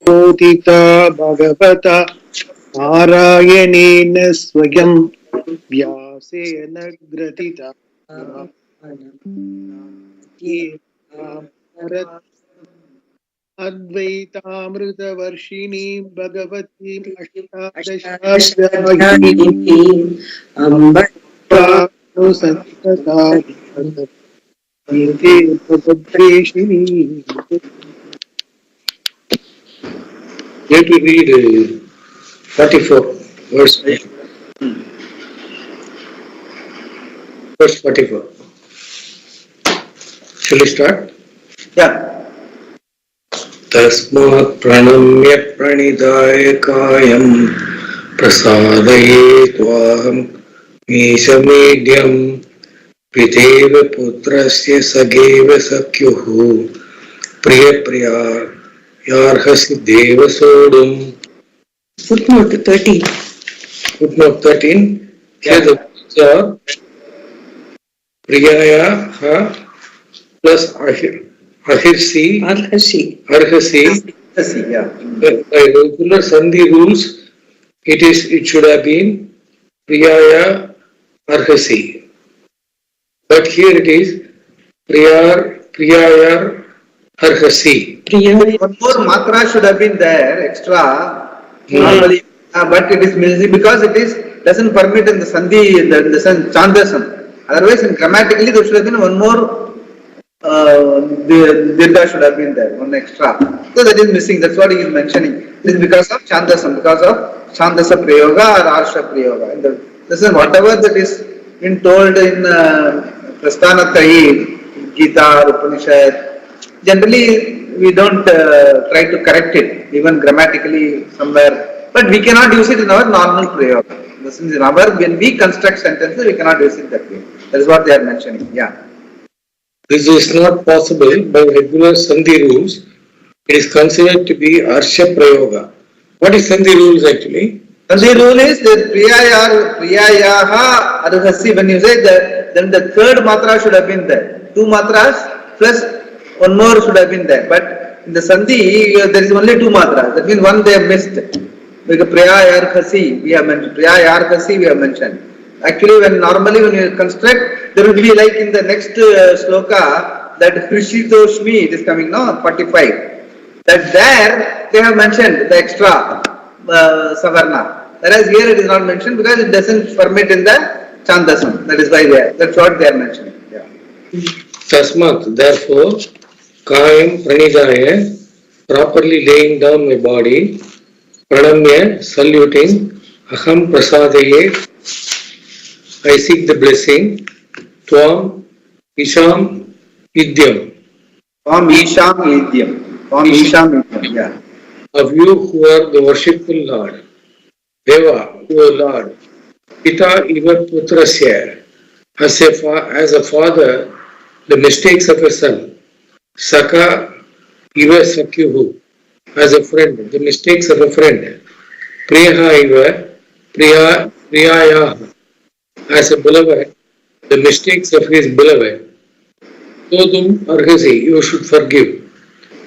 Bodhita Bhagavata Narayanena Swayam Vyasena Gratita Advaitamrita Varshini Bhagavati Ashtadashavyayini Santata Yate Padadeshini. You have to read 44, verse 44. Shall we start? Yeah. Tasmat pranamya pranidaya kayam prasadaye tvaham meeshamedyam piteva putrasya sageva sakyuhu priya priya yarhasi deva sodum. Footnote 13. Footnote 13. Here the words are priyaya ha plus arhasi. Yeah. By regular Sandhi rules, it should have been priyaya arhasi. But here it is priyayar arhasi. One more matra should have been there, extra, normally, but it is missing because it doesn't permit in the Sandhi, in the Chandasam. Otherwise, grammatically, there should have been one more Dirgha should have been there, one extra. So that is missing, that's what he is mentioning. It is because of Chandasam, because of Chandasa Prayoga or Arsha Prayoga. Listen, whatever that is been told in Prasthanatrayi, Gita, Upanishad, generally we don't try to correct it, even grammatically somewhere. But we cannot use it in our normal Prayoga. When we construct sentences, we cannot use it that way. That is what they are mentioning. Yeah. This is not possible by regular Sandhi rules. It is considered to be Arsha Prayoga. What is Sandhi rules actually? Sandhi rule is that Priyayaha Arhasi, when you say that, then the third matra should have been there. Two matras plus one more should have been there. But in the Sandhi, there is only two matras. That means one they have missed. Like Priyayarhasi, we have mentioned. Priyayarhasi, we have mentioned. Actually, normally when you construct, there will be like in the next sloka, that Hrishitoshmi, it is coming now, 45. That there, they have mentioned the extra Savarna. Whereas here it is not mentioned because it doesn't permit in the Chandasam. That is why that's what they are mentioning. Yeah. Tasmat, therefore, Kayam Pranidaya, properly laying down my body, Pranamya, saluting, Aham Prasadaye, I seek the blessing. Tvam Isham Idyam. Tvam Isham Idyam. Tvam Isham Idyam. Yeah. Of you who are the worshipful Lord. Deva, O Lord. Pita Iva Putrasya. As a father, the mistakes of a son. Saka Iva Sakyuhu. As a friend, the mistakes of a friend. Priyaha Iva Priyaya. As a beloved, the mistakes of his beloved. Todum Arhasi, you should forgive.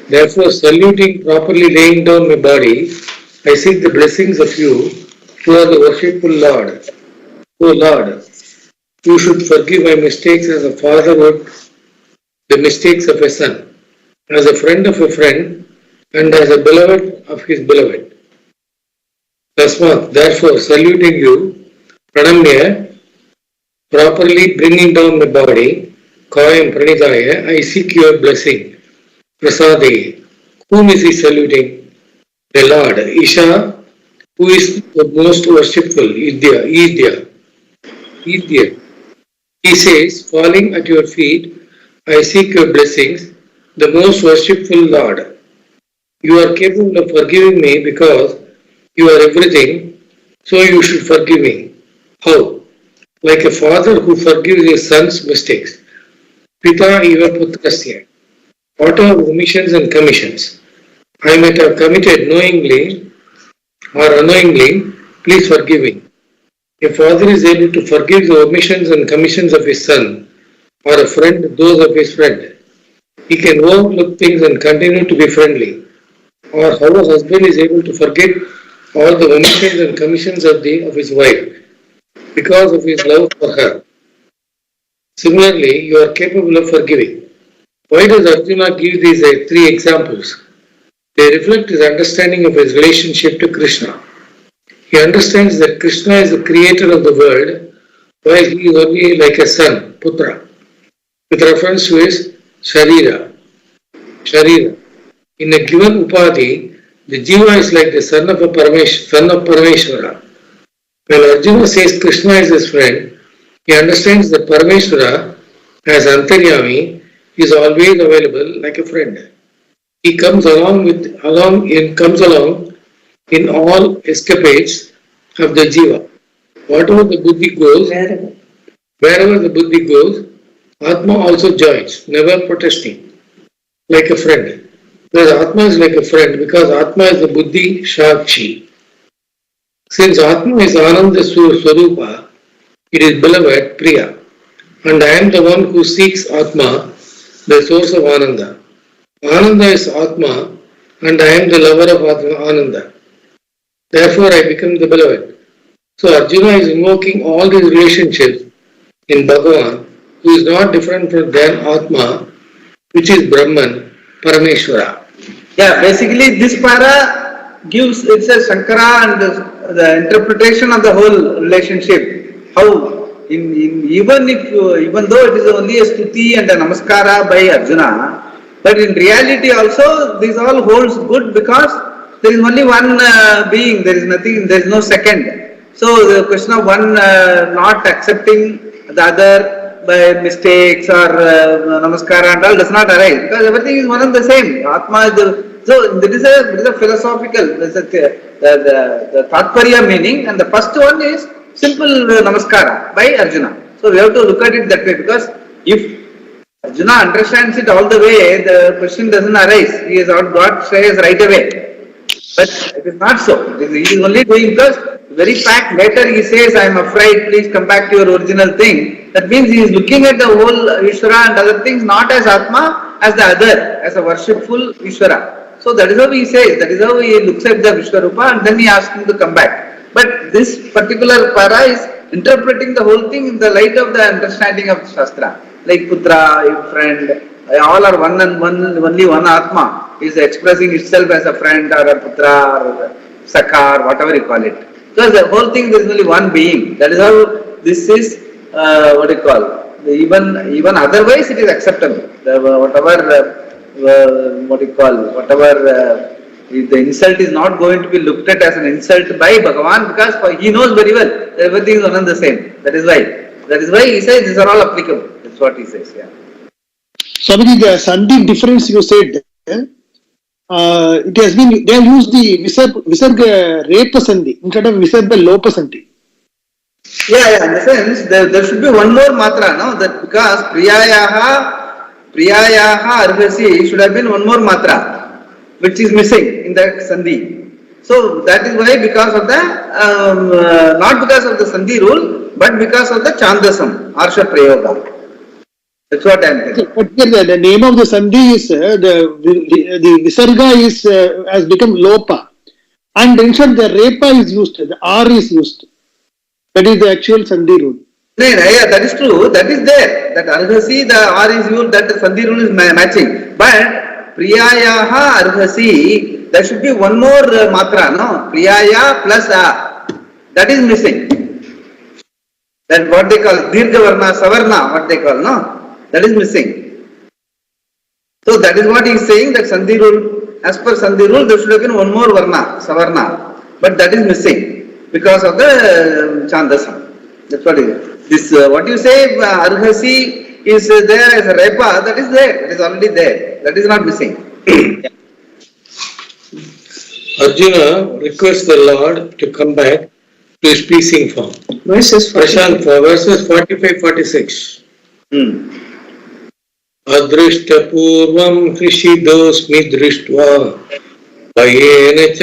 Therefore, saluting, properly laying down my body, I seek the blessings of you who are the worshipful Lord. O Lord, you should forgive my mistakes as a father would the mistakes of a son, as a friend of a friend, and as a beloved of his beloved. Tasmat, therefore, saluting you, Pranamya, properly bringing down my body, Kayam Pranidaya, I seek your blessing. Prasade, whom is he saluting? The Lord. Isha, who is the most worshipful? Idya. He says, falling at your feet, I seek your blessings, the most worshipful Lord. You are capable of forgiving me because you are everything, so you should forgive me. How? Like a father who forgives his son's mistakes. Pita eva putrasya. What are omissions and commissions? I might have committed knowingly or unknowingly, please forgive me. A father is able to forgive the omissions and commissions of his son or a friend those of his friend. He can overlook things and continue to be friendly. or how a husband is able to forget all the omissions and commissions of his wife because of his love for her. Similarly, you are capable of forgiving. Why does Arjuna give these three examples? They reflect his understanding of his relationship to Krishna. He understands that Krishna is the creator of the world, while he is only like a son, Putra, with reference to his Sharira. In a given Upadhi, the Jiva is like the son of Parameshwara. When Arjuna says Krishna is his friend, he understands that Parameshwara, as Antaryami, is always available like a friend. He comes along in all escapades of the Jiva. Whatever the buddhi goes, wherever the buddhi goes, Atma also joins, never protesting, like a friend. Whereas Atma is like a friend because Atma is the buddhi Shakshi. Since Atma is Ananda Swarupa, it is beloved Priya. And I am the one who seeks Atma, the source of Ananda. Ananda is Atma, and I am the lover of Ananda. Therefore, I become the beloved. So Arjuna is invoking all these relationships in Bhagavan, who is not different than Atma, which is Brahman, Parameshwara. Yeah, basically this para gives, it's a Shankara and the interpretation of the whole relationship. How, even though it is only a stuti and a namaskara by Arjuna, but in reality also this all holds good because there is only one being, there is nothing, there is no second. So the question of one not accepting the other by mistakes or namaskara and all does not arise because everything is one and the same. Atma is the, so there is a philosophical, there is the Tatparya meaning, and the first one is simple namaskara by Arjuna. So we have to look at it that way because if Arjuna understands it all the way, the question doesn't arise. He has got Shreyas right away. But it is not so. He is only doing because very fact later he says, I am afraid, please come back to your original thing. That means he is looking at the whole Ishvara and other things not as Atma, as the other, as a worshipful Ishvara. So that is how he says, that is how he looks at the Vishwarupa and then he asks him to come back. But this particular para is interpreting the whole thing in the light of the understanding of Shastra. Like Putra, friend, all are one and one, only one Atma is expressing itself as a friend or a Putra or a Sakha or whatever you call it. Because the whole thing there is only one being. That is how this is, even otherwise it is acceptable. The insult is not going to be looked at as an insult by Bhagavan because he knows very well everything is one and the same. That is why he says these are all applicable. That's what he says. Yeah. Swamiji, the Sandhi difference you said, it has been, they have used the Visarga Repa Sandhi instead of Visarga Lopa Sandhi. Yeah, in the sense, there should be one more matra, no? That because Priyayaha Arhasi should have been one more matra, which is missing in the Sandhi. So that is why, because of the, not because of the Sandhi rule, but because of the Chandasam, Arsha Prayoga. That's what I am telling. But here the name of the Sandhi is, the Visarga is, has become Lopa. And instead the Repa is used, the R is used. That is the actual Sandhi rule. Yeah, that is true. That is there. That Arhasi, the R is used, that the Sandhi rule is matching. But Priyayaha Arhasi, there should be one more matra, no? Priyaya plus A. That is missing. That what they call Dirgha Varna, Savarna, what they call, no? That is missing. So that is what he is saying, that Sandhi rule, as per Sandhi rule, there should have been one more Varna, Savarna. But that is missing because of the Chandasam. That's what it is. This, what you say, Arhasi is there as a Repa, that is there. It is already there. That is not missing. Arjuna requests the Lord to come back to his pleasing form. Verses 45-46. अदृष्टपूर्वं हृषिदोऽस्मि दृष्ट्वा भयेन च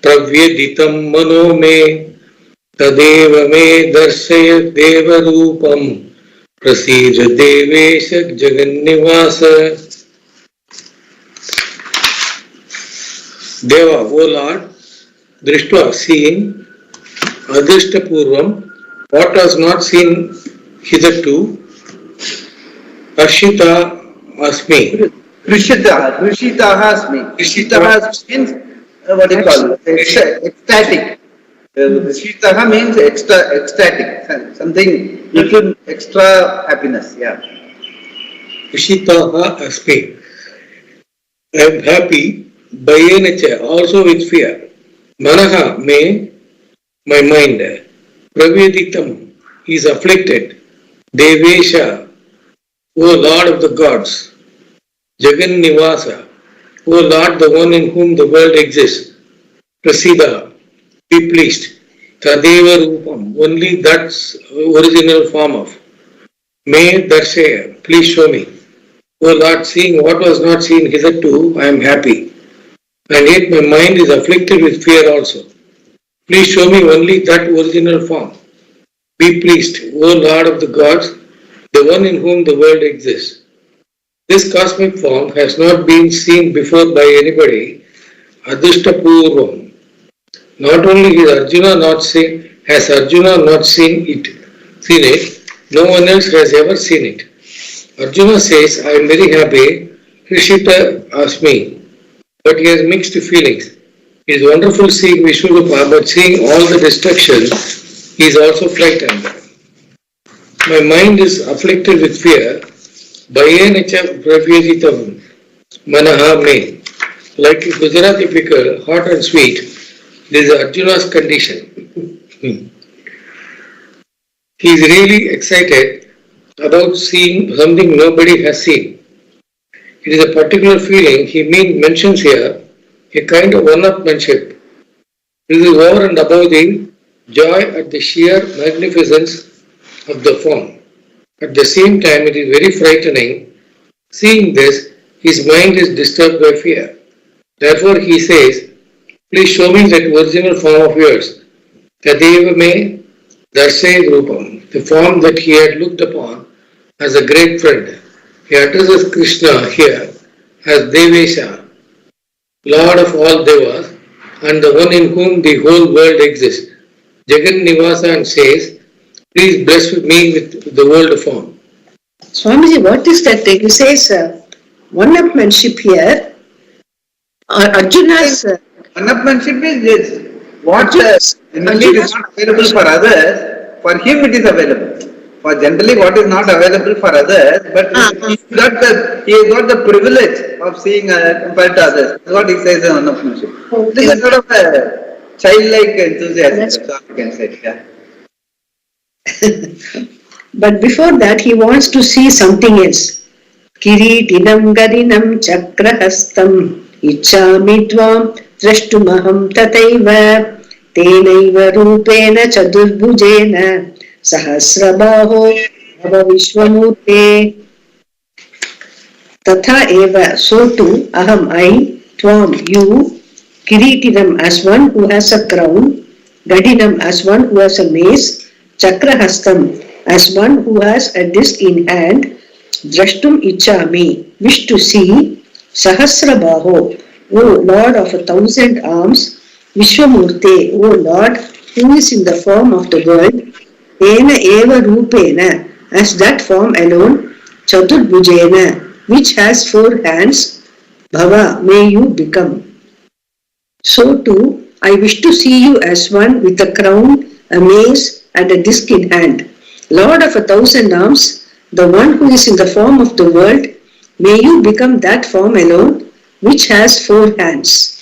प्रव्यदितं मनो मे तदेव मे दर्शय देवरूपं प्रसीद देवेश जगन्निवास. Deva, O Lord, Drishta, seeing, Adrishta Purvam, what was not seen hitherto, Ashita Asmi. Drishitaha asmi. Drishitaha means what do you call it? Ecstatic. Drishitaha means ecstatic. Something little extra happiness. Yeah. Ashitaha Asmi. I am happy, Bhayenacha, also with fear. Manaha, my mind. Pravyaditam, he is afflicted. Devesha, O Lord of the gods. Jagan Nivasa, O Lord, the one in whom the world exists. Prasida, be pleased. Tadeva Rupam, only that's original form of. May Darshaya, please show me. O Lord, seeing what was not seen hitherto, I am happy. And yet my mind is afflicted with fear also. Please show me only that original form. Be pleased, O Lord of the gods, the one in whom the world exists. This cosmic form has not been seen before by anybody. Adhishta Purvam. Not only has Arjuna not seen it, no one else has ever seen it. Arjuna says, I am very happy, Hrishita Asmi, but he has mixed feelings. It is wonderful seeing Vishwarupa, but seeing all the destruction, he is also frightened. My mind is afflicted with fear. Bhayenacha pravyaditam manaha me. Like Gujarati pickle, hot and sweet, this is Arjuna's condition. He is really excited about seeing something nobody has seen. It is a particular feeling he mentions here, a kind of one-upmanship. This is over and above the joy at the sheer magnificence of the form. At the same time, it is very frightening. Seeing this, his mind is disturbed by fear. Therefore, he says, please show me that original form of yours. Tadeva me darsay rupam, the form that he had looked upon as a great friend. He addresses Krishna here as Devesha, Lord of all Devas, and the one in whom the whole world exists. Jagan Nivasa, and says, please bless me with the world form. Swamiji, what is that? He says one-upmanship here. Arjuna's One-upmanship is what is not available for others, for him it is available. For generally what is not available for others, but he has got the privilege of seeing compared to others. That's what he says in one-upmanship. This is sort of a childlike enthusiasm, that's all you can say. Yeah. But before that, he wants to see something else. Kiritinam garinam chakrahastam ichchami tvam drashtumaham tataiva tenaiva rupena chadurbhujena sahasrabaho bhava vishwamurte. Tatha eva, so too, aham, I, tvam, you, Kiritinam as one who has a crown, Gadinam as one who has a mace, Chakrahastam as one who has a disc in hand, Drashtum Ichchami, wish to see, Sahasrabaho, O Lord of 1,000 arms, Vishwamurte, O Lord who is in the form of the world, Tena Eva Rupena, as that form alone, Chadurbhujena, which has 4 hands, Bhava, may you become. So too, I wish to see you as one with a crown, a mace, and a disc in hand. Lord of 1,000 arms, the one who is in the form of the world, may you become that form alone, which has 4 hands.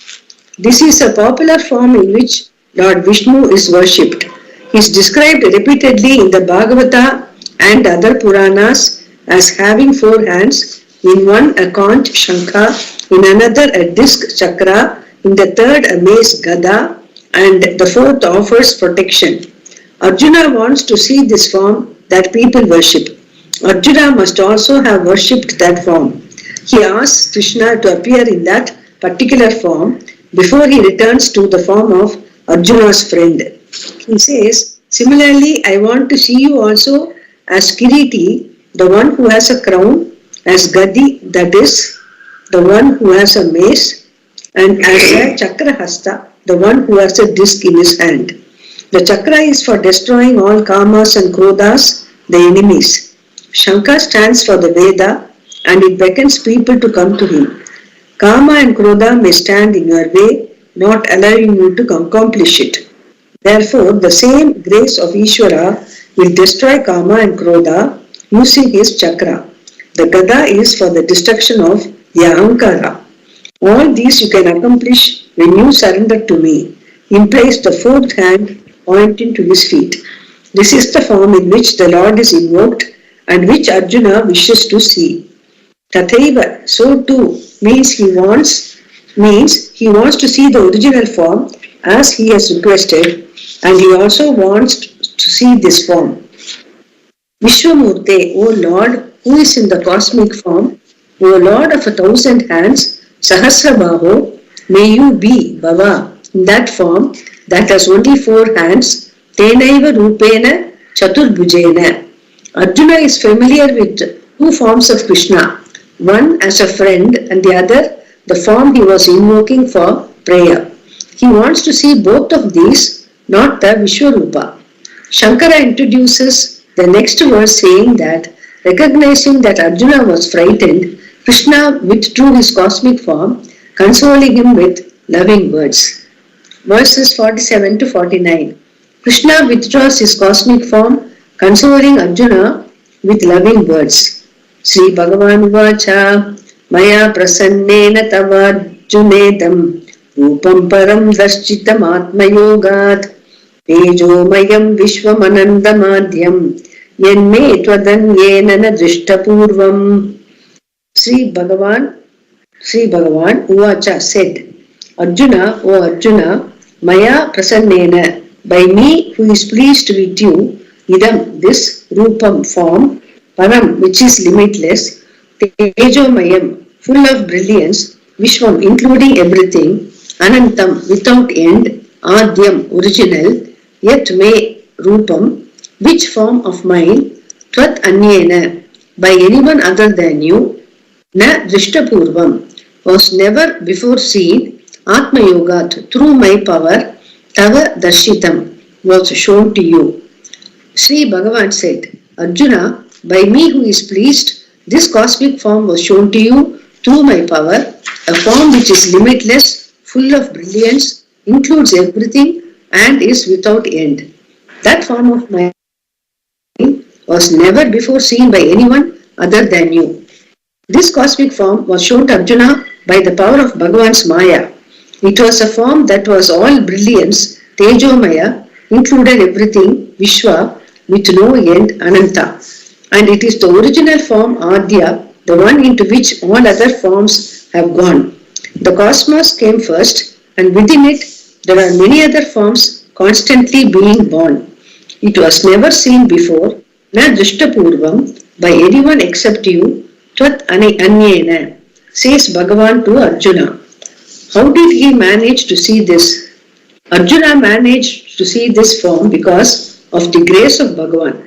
This is a popular form in which Lord Vishnu is worshipped. He is described repeatedly in the Bhagavata and other Puranas as having 4 hands, in one a conch shankha, in another a disc chakra, in the third a mace gada, and the fourth offers protection. Arjuna wants to see this form that people worship. Arjuna must also have worshipped that form. He asks Krishna to appear in that particular form before he returns to the form of Arjuna's friend. He says, similarly, I want to see you also as Kiriti, the one who has a crown, as Gadi, that is, the one who has a mace, and as a Chakrahasta, the one who has a disc in his hand. The chakra is for destroying all kamas and krodhas, the enemies. Shankha stands for the Veda and it beckons people to come to him. Kama and krodha may stand in your way, not allowing you to accomplish it. Therefore, the same grace of Ishvara will destroy Kama and Krodha using his chakra. The Gada is for the destruction of the Ahankara. All these you can accomplish when you surrender to me. Implies the fourth hand pointing to his feet. This is the form in which the Lord is invoked and which Arjuna wishes to see. Tathaiva, so too, means he wants to see the original form as he has requested, and he also wants to see this form. Vishwamurte, O Lord, who is in the cosmic form, O Lord of 1,000 hands, Sahasrabaho, may you be, Bhava, in that form that has only 4 hands, Tenaiva Rupena Chaturbhujena. Arjuna is familiar with 2 forms of Krishna, one as a friend and the other the form he was invoking for prayer. He wants to see both of these, not the Vishwarupa. Shankara introduces the next verse saying that, recognizing that Arjuna was frightened, Krishna withdrew his cosmic form, consoling him with loving words. Verses 47 to 49. Krishna withdraws his cosmic form, consoling Arjuna with loving words. Sri Bhagavan Vacha Maya Prasannena Tavarjunedam Rupam Param Darshchitam Atma Yogat Tejomayam Vishwamananda Madhyam Yenme Twadanyena Drishtapurvam. Sri Bhagavan Uvacha said, Arjuna, O Arjuna, Maya Prasannena, by me who is pleased with you, Idam, this Rupam form, Param, which is limitless, Tejomayam, full of brilliance, Vishwam, including everything, Anantam, without end, Adyam, original, Yet me Rupam, which form of mine, Tvat Anyena, by anyone other than you, Na Drishtapurvam, was never before seen, Atma Yogat, through my power, Tava Darshitam, was shown to you. Sri Bhagavan said, Arjuna, by me who is pleased, this cosmic form was shown to you through my power, a form which is limitless, full of brilliance, includes everything, and is without end. That form of mine was never before seen by anyone other than you. This cosmic form was shown to Arjuna by the power of Bhagavan's Maya. It was a form that was all brilliance, Tejomaya, included everything, Vishwa, with no end, Ananta. And it is the original form, Adya, the one into which all other forms have gone. The cosmos came first, and within it there are many other forms constantly being born. It was never seen before, na Drishtapurvam, by anyone except you, Tvat Anyena, says Bhagavan to Arjuna. How did he manage to see this? Arjuna managed to see this form because of the grace of Bhagavan.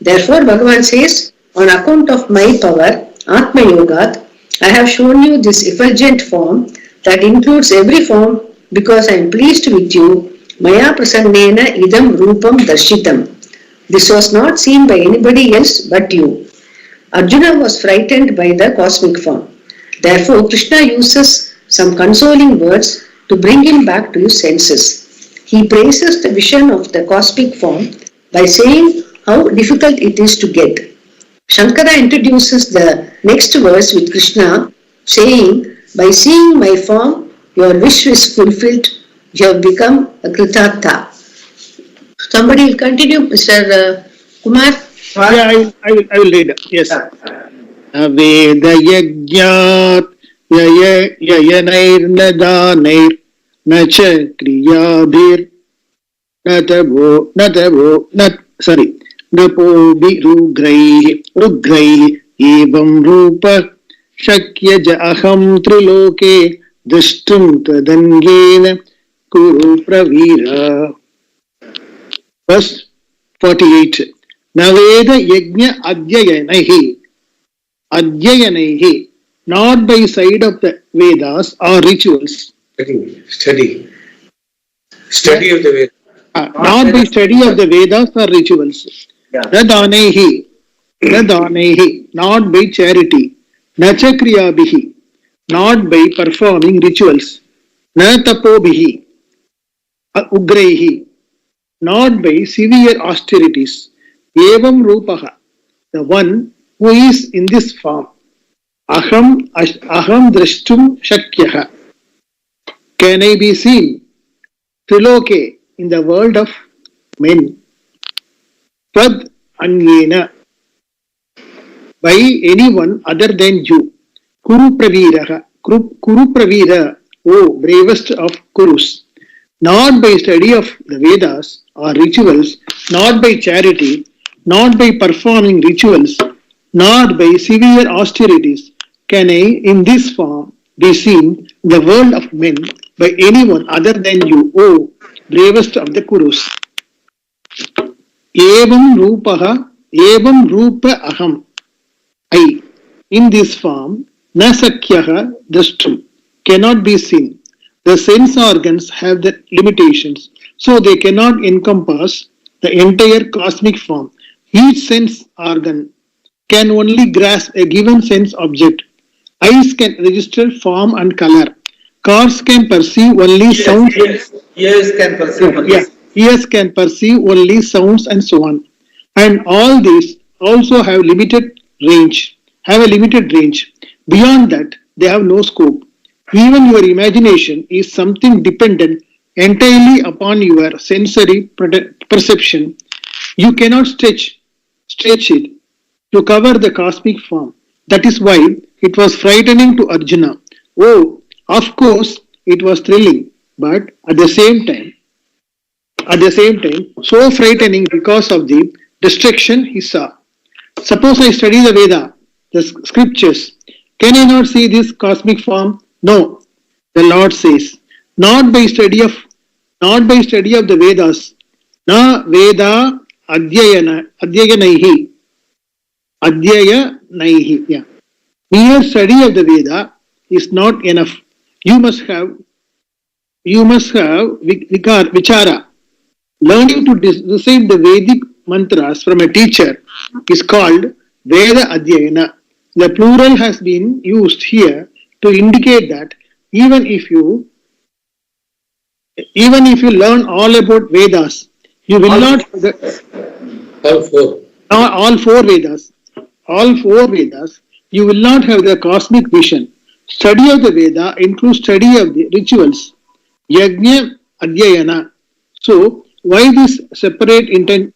Therefore, Bhagavan says, on account of my power, Atma Yogat, I have shown you this effulgent form that includes every form because I am pleased with you. Maya Prasannena Idam Rupam Darshitam. This was not seen by anybody else but you. Arjuna was frightened by the cosmic form. Therefore, Krishna uses some consoling words to bring him back to his senses. He praises the vision of the cosmic form by saying how difficult it is to get. Shankara introduces the next verse with Krishna saying, by seeing my form, your wish is fulfilled, you have become a Kritartha. Somebody will continue, Mr. Kumar? Yeah, I will read. Yes. Veda yagyat yayanair nadanair nacha kriyadir napo rugraihi evam rupa shakya aham triloke dishtum tadangena kuru pravira. Verse 48. Naveda yajna adhyayanaihi, not by side of the Vedas or rituals, Study of the Vedas. Not by study of the Vedas or rituals. Yeah. Na danehi, not by charity. Na chakriyabihi, not by performing rituals. Na tapobihi, ugrehi, not by severe austerities. Evam rupaha, the one who is in this form. Aham drashtum shakyaha. Can I be seen? Triloke, in the world of men. Pad anyena, by anyone other than you. Kuru pravira, oh bravest of Kurus. Not by study of the Vedas or rituals, not by charity, not by performing rituals, not by severe austerities, can I in this form be seen in the world of men by anyone other than you, O bravest of the Kurus. Evam rupa aham, I, in this form, na sakyaha drashtum, cannot be seen. The sense organs have the limitations, so they cannot encompass the entire cosmic form. Each sense organ can only grasp a given sense object. Eyes can register form and color. Cars can perceive only sounds. Ears can perceive only. Yeah, ears can perceive only sounds and so on. And all these also have a limited range. Beyond that, they have no scope. Even your imagination is something dependent entirely upon your sensory perception. You cannot stretch it to cover the cosmic form. That is why it was frightening to Arjuna. Oh, of course, it was thrilling, but at the same time, so frightening because of the destruction he saw. Suppose I study the Veda, the scriptures. Can I not see this cosmic form? No, the Lord says, not by study of the Vedas. Na Veda adhyayanaihi. Yeah. Mere study of the Veda is not enough. You must have vichara. Learning to recite the Vedic mantras from a teacher is called Veda Adhyayana. The plural has been used here to indicate that even if you learn all about Vedas, you will not all four Vedas, you will not have the cosmic vision. Study of the Veda includes study of the rituals, yajna adhyayana. So why this separate mention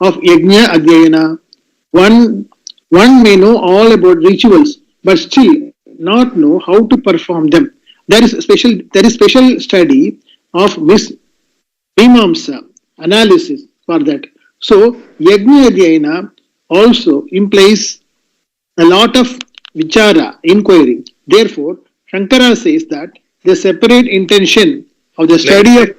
of yajna adhyayana? One may know all about rituals, but still not know how to perform them. There is special study of Mimamsa analysis for that. So yajna adhyayana also implies a lot of vichara, inquiry. Therefore, Shankara says that the separate intention of the study of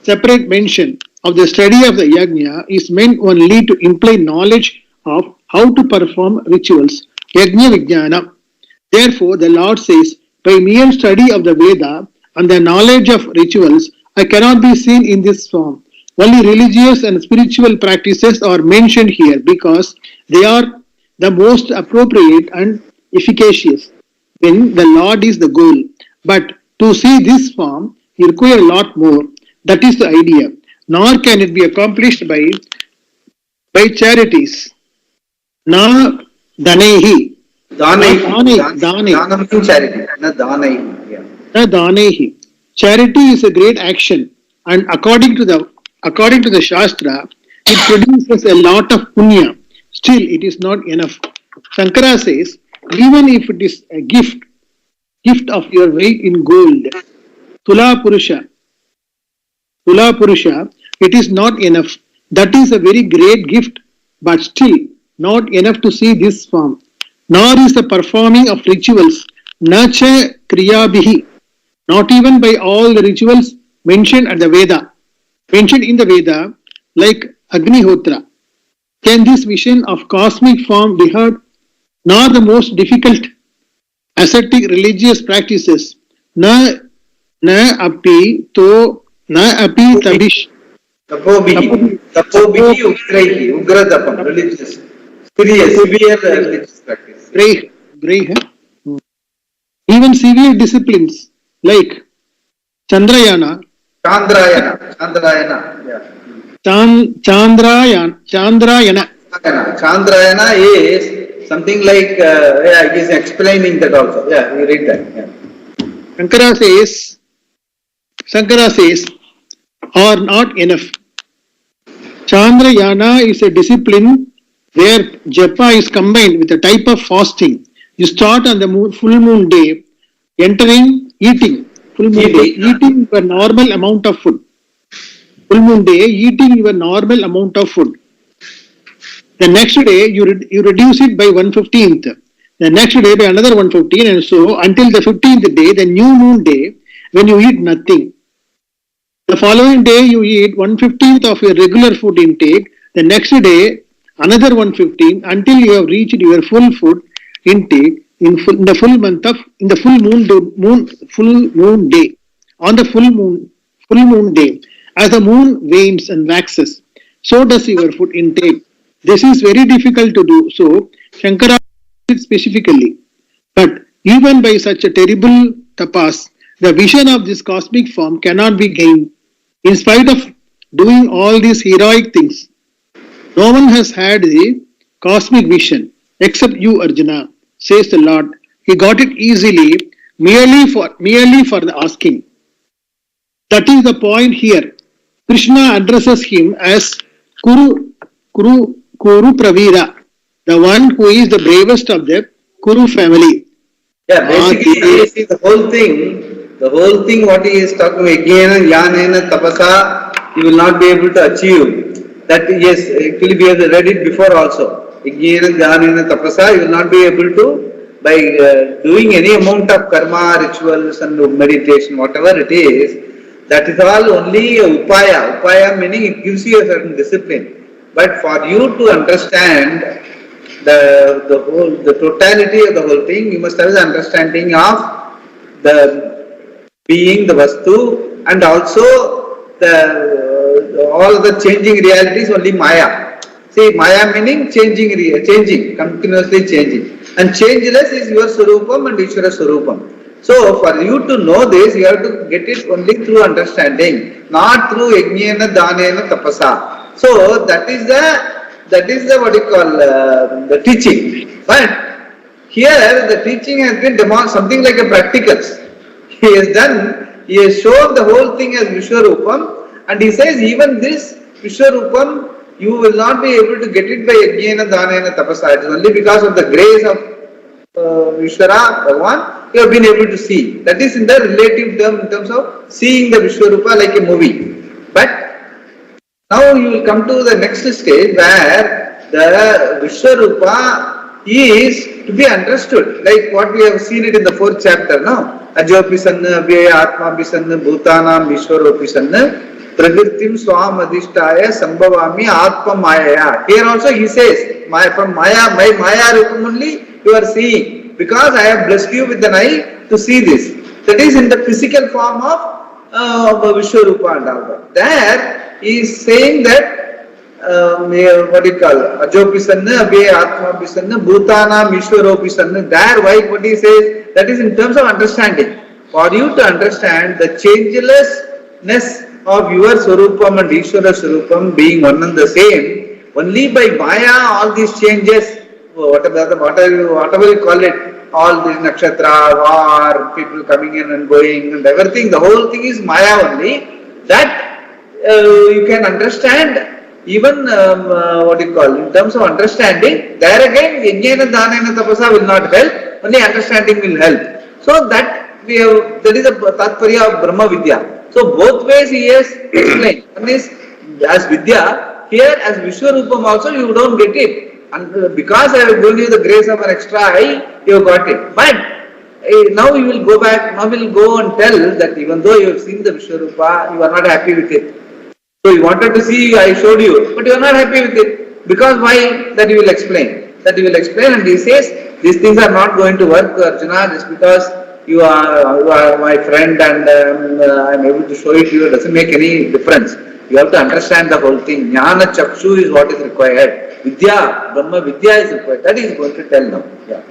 separate mention of the study of the yajna is meant only to imply knowledge of how to perform rituals, yajna vijnana. Therefore, the Lord says, by mere study of the Veda and the knowledge of rituals, I cannot be seen in this form. Only religious and spiritual practices are mentioned here because they are the most appropriate and efficacious when the Lord is the goal. But to see this form, you require a lot more. That is the idea. Nor can it be accomplished by charities. Na danehi. Danam means charity. Na danehi. Charity is a great action, and according to the Shastra, it produces a lot of punya. Still, it is not enough. Shankara says, even if it is a gift of your weight in gold, Tula Purusha, it is not enough. That is a very great gift, but still not enough to see this form. Nor is the performing of rituals, nacha kriyabihi, not even by all the rituals mentioned in the Veda, like Agnihotra. Can this vision of cosmic form be heard? Nor the most difficult ascetic religious practices. Na api tabish. Tapobihi ugraihi, ugradapam, religious. Severe religious practice. Even severe disciplines like Chandrayana. Yeah. Chandrayana. Chandrayana is something like, it is explaining that also. Yeah, you read that. Yeah. Shankara says, are not enough. Chandrayana is a discipline where japa is combined with a type of fasting. You start on the full moon day, eating your normal amount of food. Full moon day, eating your normal amount of food. The next day, you reduce it by 1/15th. The next day by another 1/15, and so until the 15th day, the new moon day, when you eat nothing. The following day, you eat 1/15th of your regular food intake. The next day, another 1/15 until you have reached your full food intake in the full moon day. On the full moon day, as the moon wanes and waxes, so does your food intake. This is very difficult to do. So Shankara did specifically. But even by such a terrible tapas, the vision of this cosmic form cannot be gained. In spite of doing all these heroic things, no one has had the cosmic vision except you, Arjuna, says the Lord. He got it easily, merely for the asking. That is the point here. Krishna addresses him as Kuru Pravira, the one who is the bravest of the Kuru family. Yeah, basically, you see the whole thing what he is talking about, Yajnena, Jnanena, Tapasa, you will not be able to achieve. That, yes, actually we have read it before also. Yajnena, Jnanena, Tapasa, you will not be able to, by doing any amount of karma, rituals and meditation, whatever it is, that is all only upaya. Upaya meaning it gives you a certain discipline. But for you to understand the totality of the whole thing, you must have the understanding of the being, the vastu, and also all the changing realities, only maya. See, maya meaning changing, continuously changing. And changeless is your Swarupam and Ishvara Swarupam. So, for you to know this, you have to get it only through understanding, not through Yajnena, Danena, Tapasa. So, that is the what you call the teaching. But here, the teaching has been something like a practicals. He has shown the whole thing as Vishwarupam, and he says even this Vishwarupam, you will not be able to get it by Yajnena, Danena, Tapasa. It is only because of the grace of Vishwara, Bhagavan, you have been able to see. That is in the relative term, in terms of seeing the Vishwarupa like a movie. But now you will come to the next stage where the Vishwarupa is to be understood, like what we have seen it in the 4th chapter now. Ajopi sanna, abhyaya atma bisanna, bhutanam vishwaropi sanna, pravirtim swam adhishtaya sambhavami atma mayaya. Here also he says, from maya, my maya rupam only you are seeing, because I have blessed you with an eye to see this. That is in the physical form of Vishwarupa and all that. There he is saying that what do you call Ajopisanna, Abhyaya Atma Pisanna, Bhutana, Mishwaropisanna. There, why what he says, that is in terms of understanding. For you to understand the changelessness of your Swarupam and Ishvara Swarupam being one and the same, only by Maya all these changes, whatever you call it, all these nakshatra, war, people coming in and going and everything, the whole thing is Maya only. That you can understand. Even in terms of understanding, there again Yajnena, Danena, Tapasa will not help, only understanding will help. So that is the Tatparya of Brahma Vidya. So both ways he has explained. One is as Vidya, here as Vishwarupam also you don't get it. And because I have given you the grace of an extra eye, you have got it. But now you will go back, now you will go and tell that even though you have seen the Vishwarupa, you are not happy with it. So you wanted to see, I showed you, but you are not happy with it. Because why? That you will explain. that he will explain, and he says, these things are not going to work, Arjuna, just because you are my friend and I am able to show it to you, doesn't make any difference. You have to understand the whole thing. Jnana chakshu is what is required. Vidya, Brahma Vidya is required. That is going to tell now. Yeah.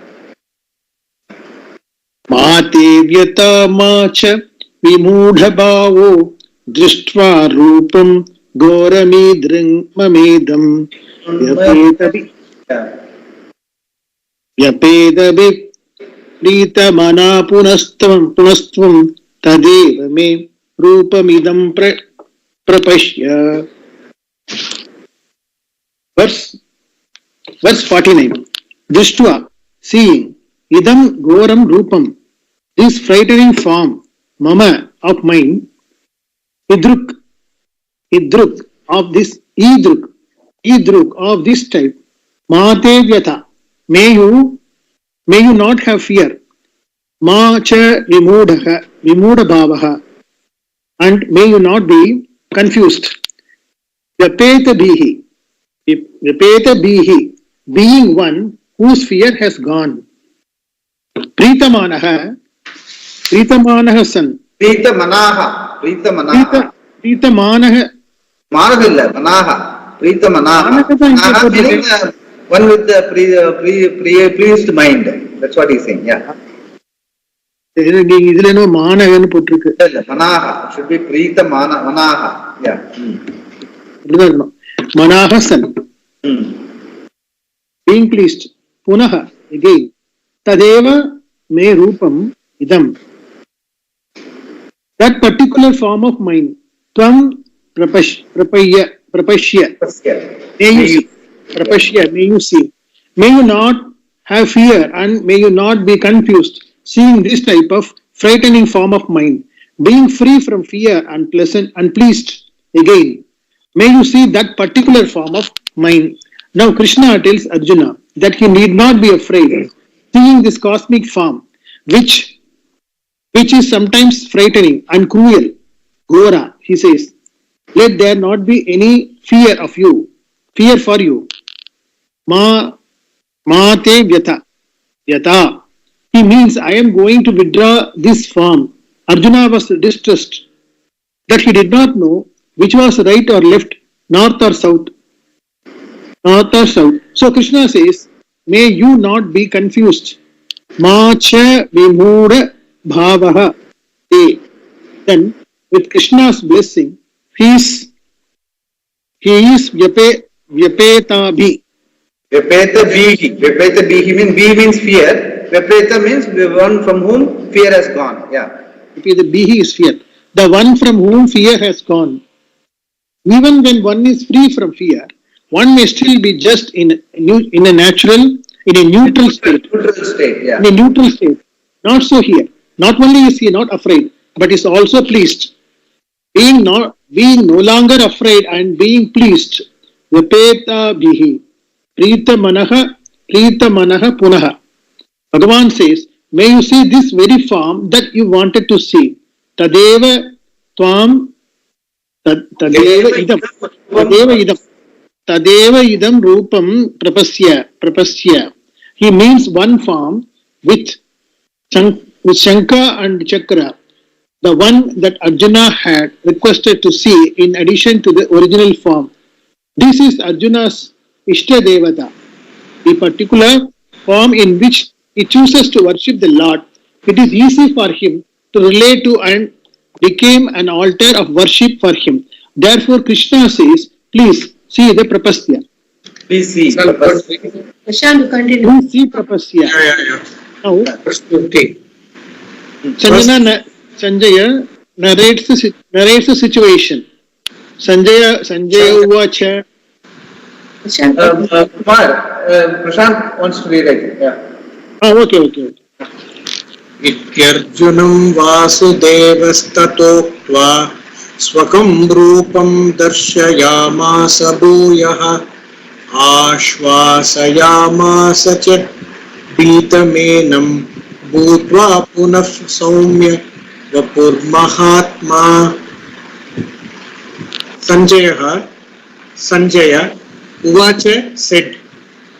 Mate vyata macha vimudha bhavo drishtva rupam goramidring mamedam Vyapedavi Prita mana punastvam tadeva me rupamidam prapashya. Verse 49. Drishtva, seeing, idam goram rupam, this frightening form, mama, of mine, idruk of this, idruk of this type, mate vyata, may you not have fear, ma cha vimudha bhavaha, and may you not be confused. Vyapeta bihi, being one whose fear has gone. Pritamanaha san. Pritamanaha. Pritamanaha. Manadilla, Manaha. Pritamanaha. Manaha meaning one with the pleased mind. That's what he's saying, yeah. இதுல என்ன மானகன்னு போட்டிருக்கு. Manaha should be Manaha. Yeah. Manaha san. Being pleased. Punaha, again. Tadeva me rupam idam. That particular form of mind. Tvam prapashya. May you see. May you not have fear and may you not be confused seeing this type of frightening form of mind. Being free from fear and pleasant and pleased. Again, may you see that particular form of mind. Now Krishna tells Arjuna that he need not be afraid seeing this cosmic form which is sometimes frightening and cruel. Gora, he says, let there not be any fear for you. Ma te vyata. He means I am going to withdraw this form. Arjuna was distressed that he did not know which was right or left, north or south. So Krishna says, may you not be confused. Ma cha vimudha bhavaha te. Then with Krishna's blessing, he is vyapeta bhi. Vyapeta bihi means B means fear. Vyapeta means the one from whom fear has gone. Yeah. The bihi is fear. The one from whom fear has gone. Even when one is free from fear, one may still be just in a neutral state. Yeah. In a neutral state. Not so here. Not only is he not afraid, but is also pleased. Being no longer afraid and being pleased. Vyapeta bihi. Prita manaha punaha. Bhagavan says, may you see this very form that you wanted to see. Tadeva idam rupam prapasya. He means one form with Shankha and Chakra, the one that Arjuna had requested to see in addition to the original form. This is Arjuna's Ishta Devata, the particular form in which he chooses to worship the Lord. It is easy for him to relate to and became an altar of worship for him. Therefore, Krishna says, please see the prapasya. Please see prapasya. Prashant, continue. Please see prapasya. Yeah. Now, Verse 50. Sanjaya narrates the situation. Sanjaya uvacha. Kumar, Prashant wants to read it. Yeah. Okay. इत्यर्जुनं वासुदेवस्ततोक्त्वा स्वकं रूपं दर्शयामास भूयः आश्वासयामास च भीतमेनं भूत्वा पुनः सौम्य वपुर्महात्मा. Sanjaya Uvacha said,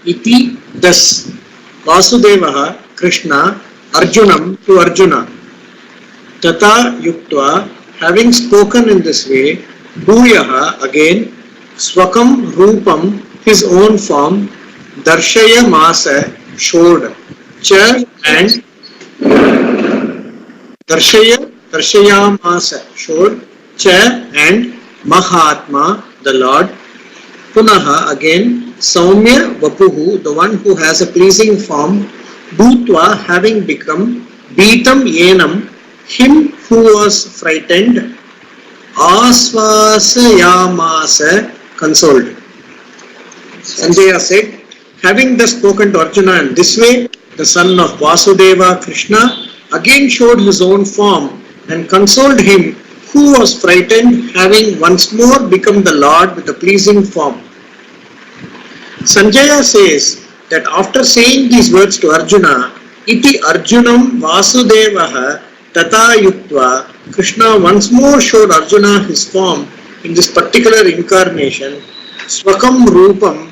iti. Thus, Vasudeva Krishna Arjunam to Arjuna. Tata yuktva, having spoken in this way, Bhuyaha again, Swakam Rupam, his own form, Darshaya Masa, showed, Cha and Darshayamasa, showed, Cha and Mahatma, the Lord, Punaha again, Saumya Vapuhu, the one who has a pleasing form, Bhutva, having become, Beatam Yenam, him who was frightened, Asvasayamasa, consoled. Sanjaya said, having thus spoken to Arjuna in this way, the son of Vasudeva Krishna again showed his own form and consoled him who was frightened, having once more become the Lord with a pleasing form. Sanjaya says that after saying these words to Arjuna, iti Arjunam Vasudevaha tata yuktva, Krishna once more showed Arjuna his form in this particular incarnation, Swakam Rupam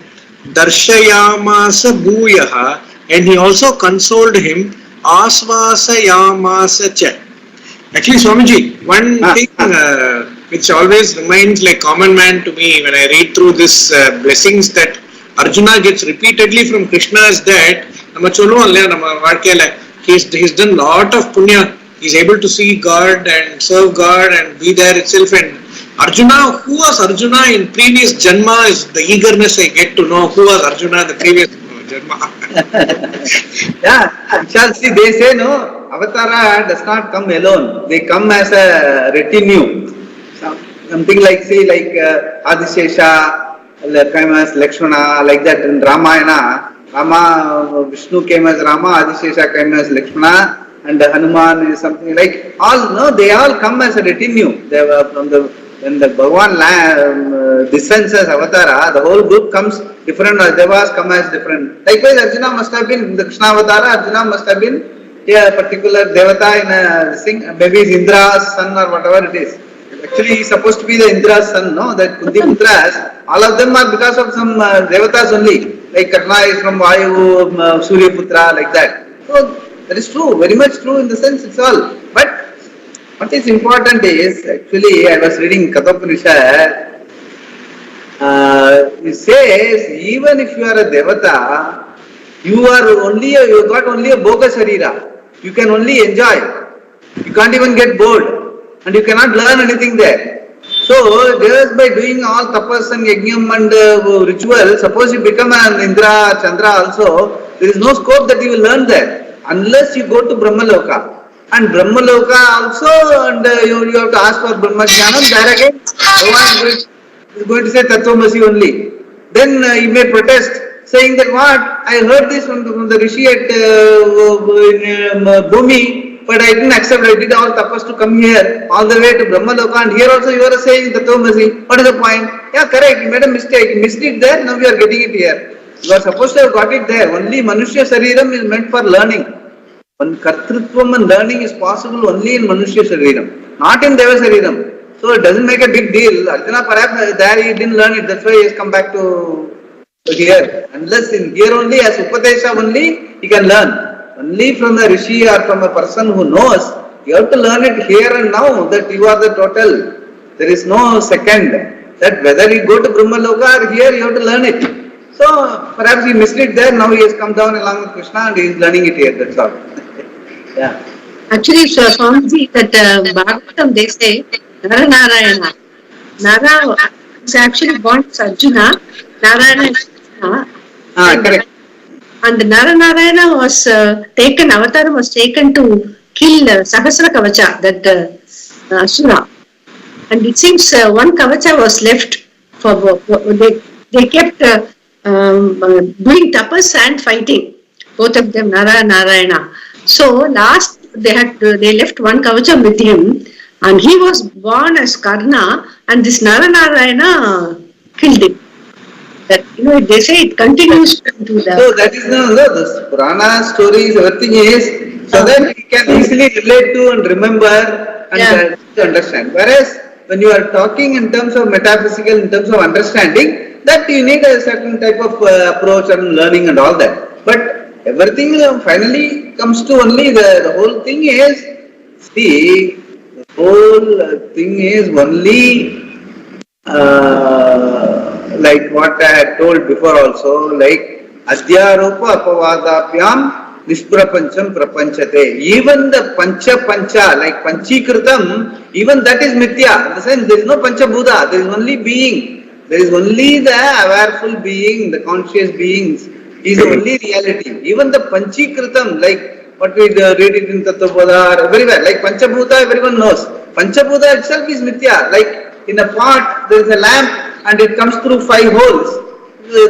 Darshayamasa Bhuyaha, and he also consoled him, Asvasayamasa Cha. Actually, Swamiji, one thing which always remains like common man to me when I read through this blessings that Arjuna gets repeatedly from Krishna is that he's done lot of punya. He's able to see God and serve God and be there itself. And Arjuna, who was Arjuna in previous Janma is the eagerness I get to know who was Arjuna in the previous Janma. Yeah, shall see, they say no, Avatara does not come alone. They come as a retinue. Something like, say, like Adishesha, came as Lakshmana, like that in Ramayana. Rama, Vishnu came as Rama, Adishesha came as Lakshmana, and Hanuman is something like, all, no, they all come as a retinue. They were from the, when the Bhagavan descends as Avatara, the whole group comes different, Devas come as different. Likewise, Arjuna must have been, the Krishna Avatara, Arjuna must have been a particular Devata in a thing, maybe it's Indra's son or whatever it is. Actually, he's supposed to be the Indra's son, no? That Kundiputras, all of them are because of some Devatas only. Like Karna is from Vayu, Suryaputra, like that. So, that is true, very much true in the sense it's all. But what is important is, actually, I was reading Kathopanishad, it says, even if you are a Devata, you got only a Bhoga Sharira. You can only enjoy. You can't even get bored. And you cannot learn anything there. So, just by doing all tapas and yajnam and ritual, suppose you become an Indra, Chandra also, there is no scope that you will learn there. Unless you go to Brahmaloka. And Brahmaloka also, and you have to ask for Brahma Jnanam, there again, Bhagavan is going to say Tattvamasi only. Then you may protest, saying that what? I heard this from the Rishi at Bhumi, but I didn't accept, I did all tapas to come here, all the way to Brahmaloka, and here also you are saying Tattvamasi. What is the point? Yeah, correct, you made a mistake, you missed it there, now you are getting it here. You are supposed to have got it there. Only Manushya Shariram is meant for learning. When Kartrutvam and learning is possible only in Manushya Shariram, not in Deva Shariram. So it doesn't make a big deal. Arjuna perhaps there he didn't learn it, that's why he has come back to here. Unless in here only, as Upadesha only, he can learn. Only from the Rishi or from a person who knows, you have to learn it here and now, that you are the total. There is no second. That whether you go to Brahmaloka or here, you have to learn it. So perhaps he missed it there, now he has come down along with Krishna and he is learning it here, that's all. Yeah. Actually, Swamiji, that Bhagavatam, they say, Nara Narayana. Nara is actually born as Arjuna, Narayana is Krishna. Correct. And Nara Narayana was taken, Avatar was taken to kill Sahasra Kavacha, that Asura. And it seems one Kavacha was left for, they kept doing tapas and fighting, both of them, Nara and Narayana. So last they left one Kavacham with him, and he was born as Karna, and this Nara Narayana killed him. That, they say it continues to do that. So that is the Purana stories, everything is, so that we can easily relate to and remember and to understand. Whereas when you are talking in terms of metaphysical, in terms of understanding, that you need a certain type of approach and learning and all that. But everything finally comes to only the whole thing is, see, the whole thing is only like what I had told before also, like Adhyaropa Apavadapyam Nishprapancham Prapanchate. Even the Pancha, like Panchikritam, even that is Mithya. In the sense, there is no Panchabhuta, there is only being. There is only the awareful being, the conscious beings, is only reality. Even the Panchikritam, like what we read it in Tattva-bodha, everywhere, like Panchabhuta, everyone knows. Panchabhuta itself is Mithya. Like in a pot, there is a lamp and it comes through 5 holes.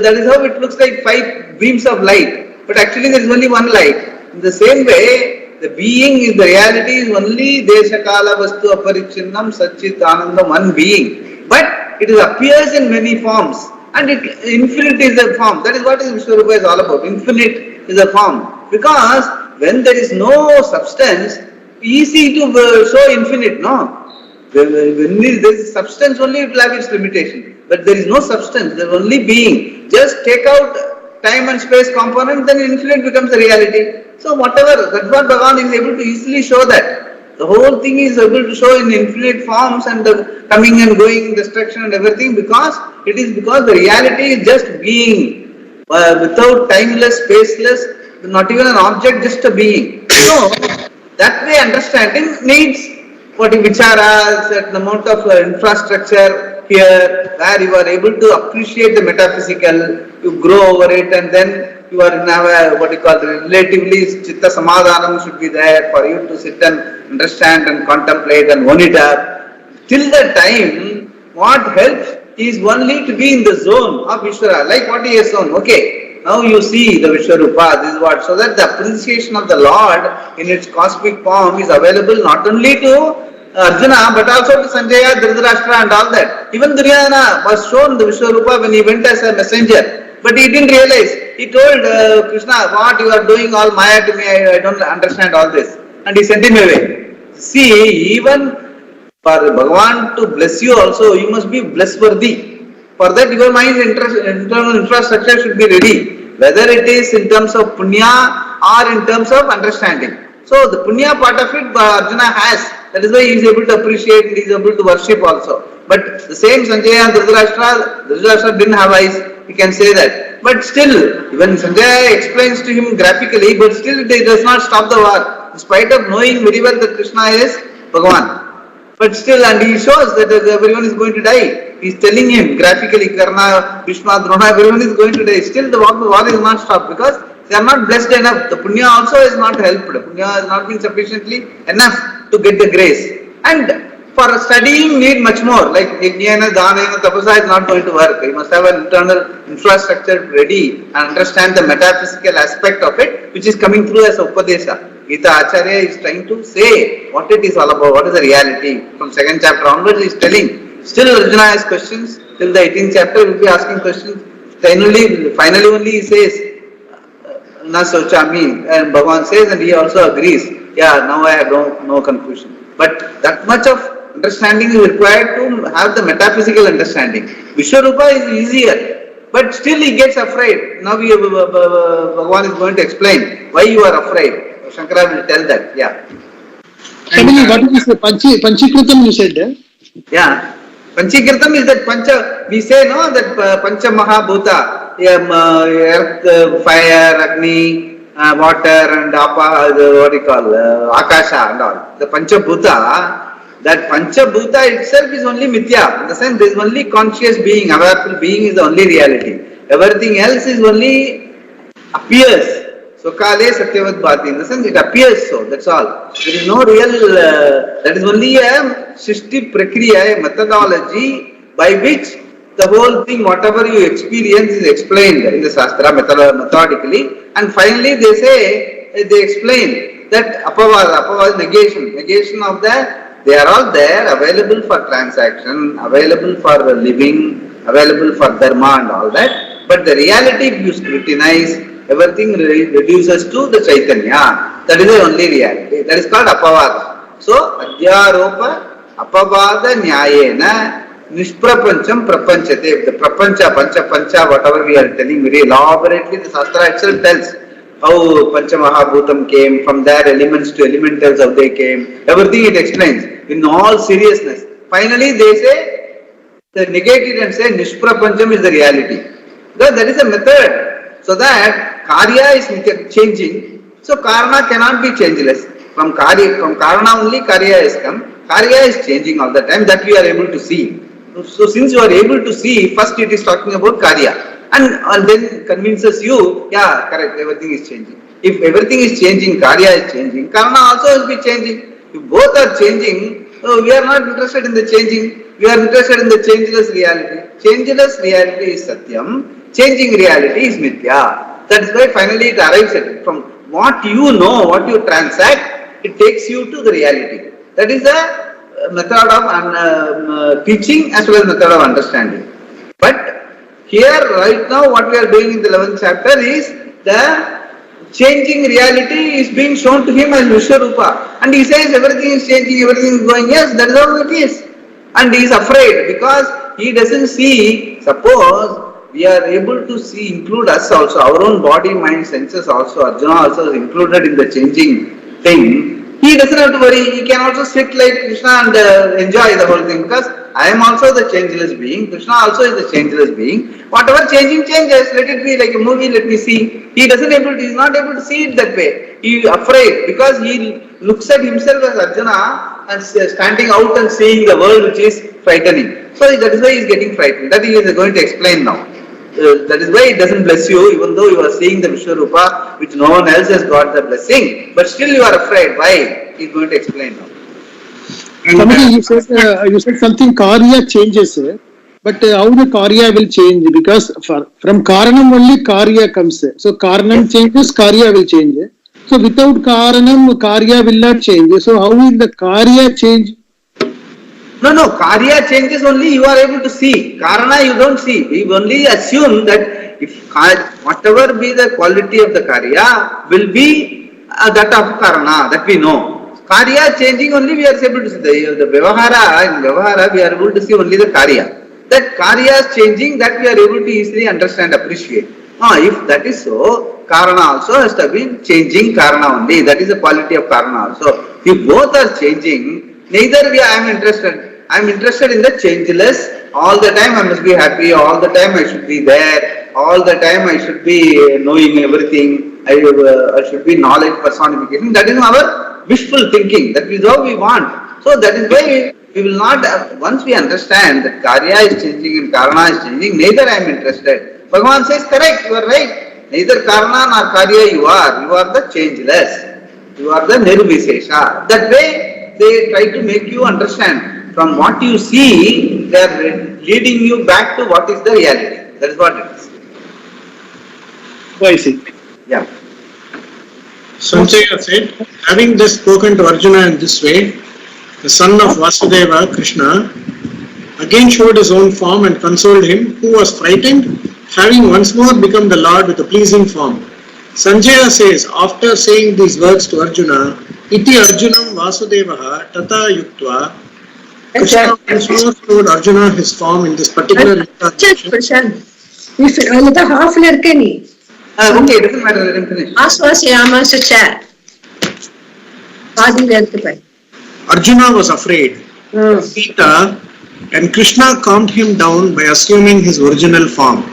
That is how it looks like 5 beams of light. But actually there is only one light. In the same way, the being is the reality is only Deshakala Vastu Aparichinnam Satchit Anandam, one being. But it appears in many forms. And infinite is a form. That is what Vishwarupa is all about. Infinite is a form. Because when there is no substance, easy to show infinite, no? When there is substance only, it will have its limitation. But there is no substance, there is only being. Just take out time and space component, then infinite becomes a reality. So whatever, that's what Bhagavan is able to easily show that. The whole thing is able to show in infinite forms and the coming and going, destruction and everything, because it is because the reality is just being, without timeless, spaceless, not even an object, just a being. So that way understanding needs what vicharas, certain amount of infrastructure here, where you are able to appreciate the metaphysical, you grow over it, and then you are in a, what you call, relatively chitta samadhanam should be there for you to sit and understand and contemplate and own it up. Till the time, what helps is only to be in the zone of Vishwara, like what he has shown. Okay, now you see the Vishwarupa, this is what, so that the appreciation of the Lord in its cosmic form is available not only to Arjuna, but also to Sanjaya, Dhritarashtra and all that. Even Duryodhana was shown the Vishwarupa when he went as a messenger, but he didn't realize. He told Krishna, what you are doing all Maya to me, I don't understand all this. And he sent him away. See, even for Bhagavan to bless you also, you must be blessworthy. For that your mind's internal infrastructure should be ready. Whether it is in terms of punya or in terms of understanding. So the punya part of it Arjuna has. That is why he is able to appreciate and he is able to worship also. But the same Sanjaya and Dhritarashtra didn't have eyes. He can say that. But still, even Sanjaya explains to him graphically, but still it does not stop the war. In spite of knowing very well that Krishna is Bhagavan. But still, and he shows that everyone is going to die. He is telling him graphically, Karna, Bhishma, Drona, everyone is going to die. Still the war is not stopped because they are not blessed enough. The punya also is not helped. Punya has not been sufficiently enough to get the grace. And for studying need much more. Like Yajnana, Dhanana, Tapasa is not going to work. You must have an internal infrastructure ready and understand the metaphysical aspect of it, which is coming through as Upadesha. Gita Acharya is trying to say what it is all about, what is the reality. From 2nd chapter onwards he is telling. Still Arjuna has questions. Till the 18th chapter he will be asking questions. Finally only he says, Na sochami, and Bhagavan says, and he also agrees. Yeah, now I have no confusion. But that much of understanding is required to have the metaphysical understanding. Vishwarupa is easier, but still he gets afraid. Now Bhagavan is going to explain why you are afraid. Shankara will tell that. Yeah. Finally, what is the Panchikritam you said there? Yeah. Panchikritam is that Pancha, we say no, that Pancha Mahabhuta. Earth, fire, Agni, water and what do you call, Akasha and all. The Panchabhuta, that Panchabhuta itself is only Mithya. In the sense, there is only conscious being, awareful being is the only reality. Everything else is only appears. So Kale Satyavad Bhati, in the sense it appears so, that's all. There is no real, that is only a Shishti Prakriya, a methodology by which the whole thing, whatever you experience is explained in the Shastra methodically, and finally they explain that Apavada is negation of that, they are all there, available for transaction, available for living, available for dharma and all that, but the reality if you scrutinize, everything reduces to the Chaitanya, that is the only reality, that is called Apavada. So, Adhyaropa, Apavada Nyayena, Nishprapancham prapanchate. The prapancha, pancha, whatever we are telling very elaborately, the Shastra itself tells how Panchamahabhutam came, from there elements to elementals, how they came. Everything it explains in all seriousness. Finally, they say, they negate it and say Nishprapancham is the reality. Because that is a method. So that Karya is changing. So Karana cannot be changeless. From Karana only Karya has come. Karya is changing all the time, that we are able to see. So since you are able to see, first it is talking about Karya. And then convinces you, yeah, correct, everything is changing. If everything is changing, Karya is changing, Karana also will be changing. If both are changing, we are not interested in the changing. We are interested in the changeless reality. Changeless reality is Satyam. Changing reality is Mithya. That is why finally it arrives at it. From what you know, what you transact, it takes you to the reality. That is the method of teaching as well as method of understanding. But here, right now, what we are doing in the 11th chapter is the changing reality is being shown to him as Vishwarupa. And he says everything is changing, everything is going, yes, that is how it is. And he is afraid because he doesn't see, suppose we are able to see, include us also, our own body, mind, senses also, Arjuna also is included in the changing thing. He doesn't have to worry, he can also sit like Krishna and enjoy the whole thing because I am also the changeless being, Krishna also is the changeless being. Whatever changing changes, let it be like a movie, let me see. He is not able to see it that way. He is afraid because he looks at himself as Arjuna and standing out and seeing the world which is frightening. So that is why he is getting frightened. That he is going to explain now. That is why it doesn't bless you, even though you are seeing the Vishwarupa, which no one else has got the blessing. But still you are afraid. Why? He is going to explain now. Somebody, you said something, Karya changes, but how the Karya will change? Because from Karanam only Karya comes. So Karanam changes, Karya will change. So without Karanam, Karya will not change. So how will the Karya change? No, Karya changes only you are able to see. Karana you don't see. We only assume that if whatever be the quality of the Karya will be that of Karana, that we know. Karya changing only we are able to see. The Vyavahara, in Vyavahara we are able to see only the Karya. That Karya is changing, that we are able to easily understand, appreciate. If that is so, Karana also has to be changing Karana only. That is the quality of Karana also. If both are changing, neither I am interested. I am interested in the changeless. All the time I must be happy, all the time I should be there, all the time I should be knowing everything, I should be knowledge personification. That is our wishful thinking, that is how we want. So that is why we will not, once we understand that Karya is changing and Karana is changing, neither I am interested. Bhagavan says, correct, you are right. Neither Karana nor Karya you are the changeless. You are the Nirvishesha. That way they try to make you understand. From what you see, they are leading you back to what is the reality. That is what it is. I see. Yeah. Sanjaya said, having thus spoken to Arjuna in this way, the son of Vasudeva, Krishna, again showed his own form and consoled him, who was frightened, having once more become the Lord with a pleasing form. Sanjaya says, after saying these words to Arjuna, Iti Arjunam Vasudevaha Tata Yuktva, Krishna once more showed Arjuna his form in this particular incarnation. Another half an hour, Kenny. Okay, it doesn't matter, let him finish. Arjuna was afraid. Sita and Krishna calmed him down by assuming his original form.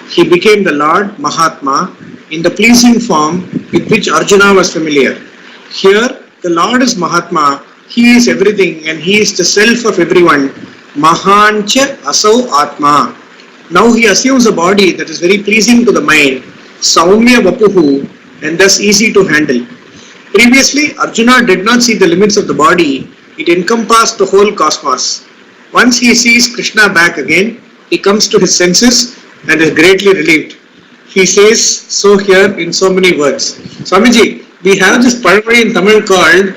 He became the Lord, Mahatma, in the pleasing form with which Arjuna was familiar. Here, the Lord is Mahatma, He is everything and He is the self of everyone. Mahancha Asau Atma. Now He assumes a body that is very pleasing to the mind, Saumya Vapuhu, and thus easy to handle. Previously, Arjuna did not see the limits of the body, it encompassed the whole cosmos. Once he sees Krishna back again, he comes to his senses and is greatly relieved. He says so here in so many words. Swamiji, we have this parvai in Tamil called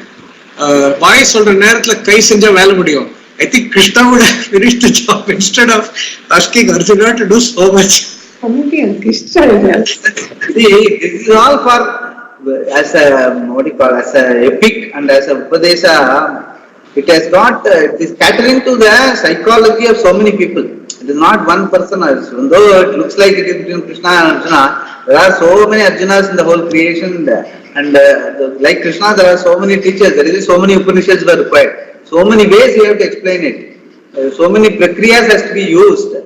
Vai Solra Nerathla Kai Senja Vela Mudiyum. I think Krishna would have finished the job instead of asking Arjuna to do so much. See, this is all for as a epic and as a Upadesha It has got, it is catering to the psychology of so many people. It is not one person. Though it looks like it is between Krishna and Arjuna, there are so many Arjunas in the whole creation. And like Krishna, there are so many teachers. There is so many Upanishads were required. So many ways you have to explain it. So many prakriyas has to be used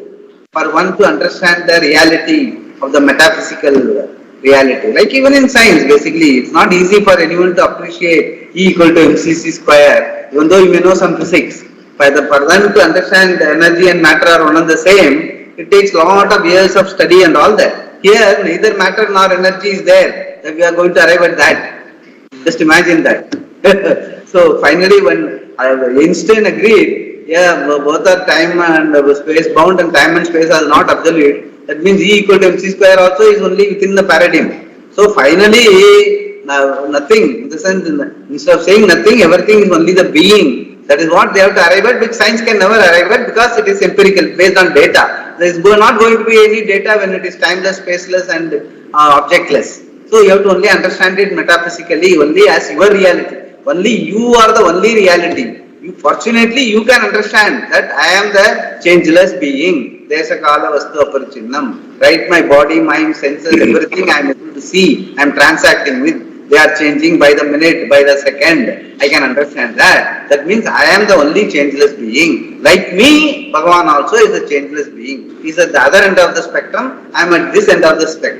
for one to understand the reality of the metaphysical reality. Like even in science, basically, it's not easy for anyone to appreciate E equal to mcc square, even though you may know some physics. For them to understand energy and matter are one and the same, it takes a lot of years of study and all that. Here, neither matter nor energy is there, that we are going to arrive at that. Just imagine that. So finally, when Einstein agreed, yeah, both are time and space bound, and time and space are not absolute. That means E equal to mc square also is only within the paradigm. So finally, nothing, in the sense, instead of saying nothing, everything is only the being. That is what they have to arrive at, which science can never arrive at because it is empirical, based on data. There is not going to be any data when it is timeless, spaceless and objectless. So you have to only understand it metaphysically, only as your reality. Only you are the only reality. Fortunately, you can understand that I am the changeless being. Desha kala vastu aparichinnam. Right, my body, mind, senses, everything I am able to see, I am transacting with. They are changing by the minute, by the second. I can understand that. That means I am the only changeless being. Like me, Bhagavan also is a changeless being. He is at the other end of the spectrum. I am at this end of the spectrum.